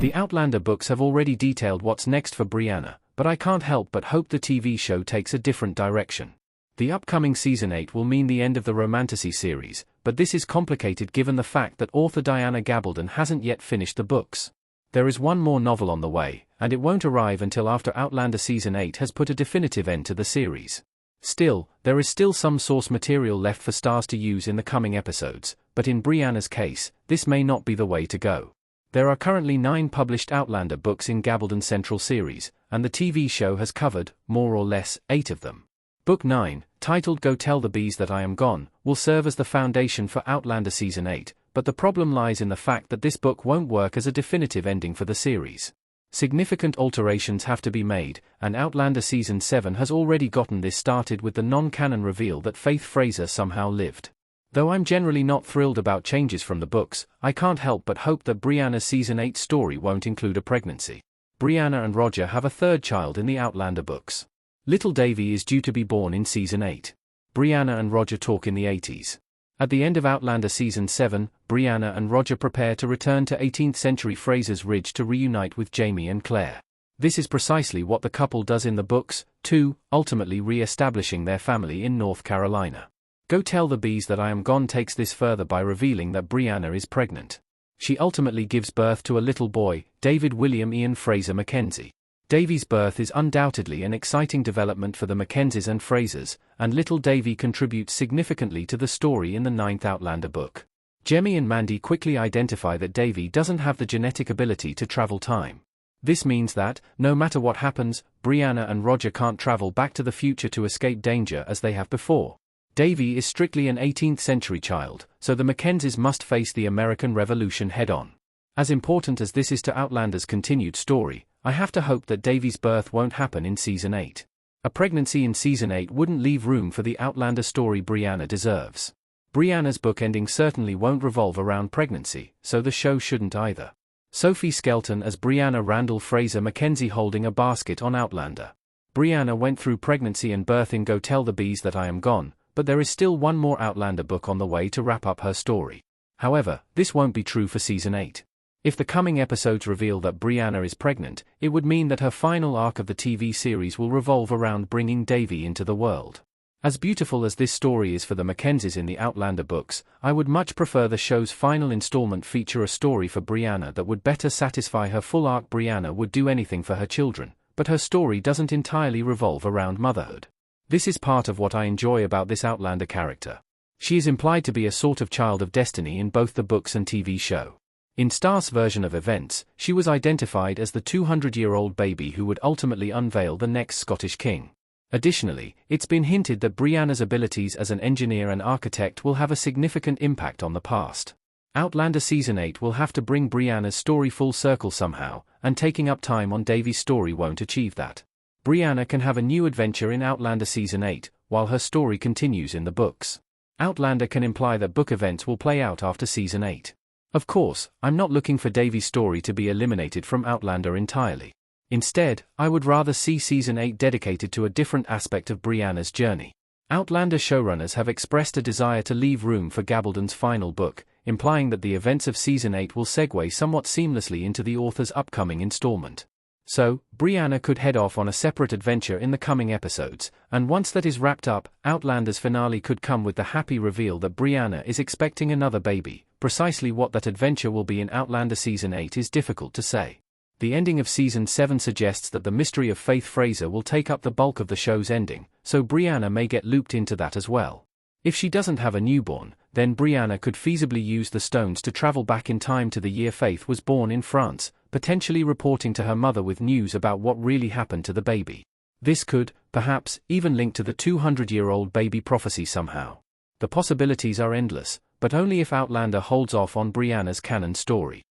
The Outlander books have already detailed what's next for Brianna, but I can't help but hope the TV show takes a different direction. The upcoming Season 8 will mean the end of the Romantasy series, but this is complicated given the fact that author Diana Gabaldon hasn't yet finished the books. There is one more novel on the way, and it won't arrive until after Outlander Season 8 has put a definitive end to the series. Still, there is still some source material left for Starz to use in the coming episodes, but in Brianna's case, this may not be the way to go. There are currently 9 published Outlander books in Gabaldon's Central series, and the TV show has covered, more or less, 8 of them. Book 9, titled Go Tell the Bees That I Am Gone, will serve as the foundation for Outlander Season 8, but the problem lies in the fact that this book won't work as a definitive ending for the series. Significant alterations have to be made, and Outlander Season 7 has already gotten this started with the non-canon reveal that Faith Fraser somehow lived. Though I'm generally not thrilled about changes from the books, I can't help but hope that Brianna's Season 8 story won't include a pregnancy. Brianna and Roger have a third child in the Outlander books. Little Davy is due to be born in Season 8. Brianna and Roger talk in the 80s. At the end of Outlander Season 7, Brianna and Roger prepare to return to 18th century Fraser's Ridge to reunite with Jamie and Claire. This is precisely what the couple does in the books, too, ultimately re-establishing their family in North Carolina. Go Tell the Bees That I Am Gone takes this further by revealing that Brianna is pregnant. She ultimately gives birth to a little boy, David William Ian Fraser Mackenzie. Davy's birth is undoubtedly an exciting development for the Mackenzies and Frasers, and little Davy contributes significantly to the story in the 9th Outlander book. Jemmy and Mandy quickly identify that Davy doesn't have the genetic ability to travel time. This means that, no matter what happens, Brianna and Roger can't travel back to the future to escape danger as they have before. Davy is strictly an 18th century child, so the Mackenzies must face the American Revolution head-on. As important as this is to Outlander's continued story, I have to hope that Davy's birth won't happen in Season 8. A pregnancy in Season 8 wouldn't leave room for the Outlander story Brianna deserves. Brianna's book ending certainly won't revolve around pregnancy, so the show shouldn't either. Sophie Skelton as Brianna Randall Fraser Mackenzie holding a basket on Outlander. Brianna went through pregnancy and birth in Go Tell the Bees That I Am Gone, but there is still one more Outlander book on the way to wrap up her story. However, this won't be true for Season 8. If the coming episodes reveal that Brianna is pregnant, it would mean that her final arc of the TV series will revolve around bringing Davy into the world. As beautiful as this story is for the Mackenzies in the Outlander books, I would much prefer the show's final installment feature a story for Brianna that would better satisfy her full arc. Brianna would do anything for her children, but her story doesn't entirely revolve around motherhood. This is part of what I enjoy about this Outlander character. She is implied to be a sort of child of destiny in both the books and TV show. In Star's version of events, she was identified as the 200-year-old baby who would ultimately unveil the next Scottish king. Additionally, it's been hinted that Brianna's abilities as an engineer and architect will have a significant impact on the past. Outlander Season 8 will have to bring Brianna's story full circle somehow, and taking up time on Davy's story won't achieve that. Brianna can have a new adventure in Outlander Season 8, while her story continues in the books. Outlander can imply that book events will play out after Season 8. Of course, I'm not looking for Davy's story to be eliminated from Outlander entirely. Instead, I would rather see Season 8 dedicated to a different aspect of Brianna's journey. Outlander showrunners have expressed a desire to leave room for Gabaldon's final book, implying that the events of Season 8 will segue somewhat seamlessly into the author's upcoming installment. So, Brianna could head off on a separate adventure in the coming episodes, and once that is wrapped up, Outlander's finale could come with the happy reveal that Brianna is expecting another baby. Precisely what that adventure will be in Outlander Season 8 is difficult to say. The ending of Season 7 suggests that the mystery of Faith Fraser will take up the bulk of the show's ending, so Brianna may get looped into that as well. If she doesn't have a newborn, then Brianna could feasibly use the stones to travel back in time to the year Faith was born in France, potentially reporting to her mother with news about what really happened to the baby. This could, perhaps, even link to the 200-year-old baby prophecy somehow. The possibilities are endless, but only if Outlander holds off on Brianna's canon story.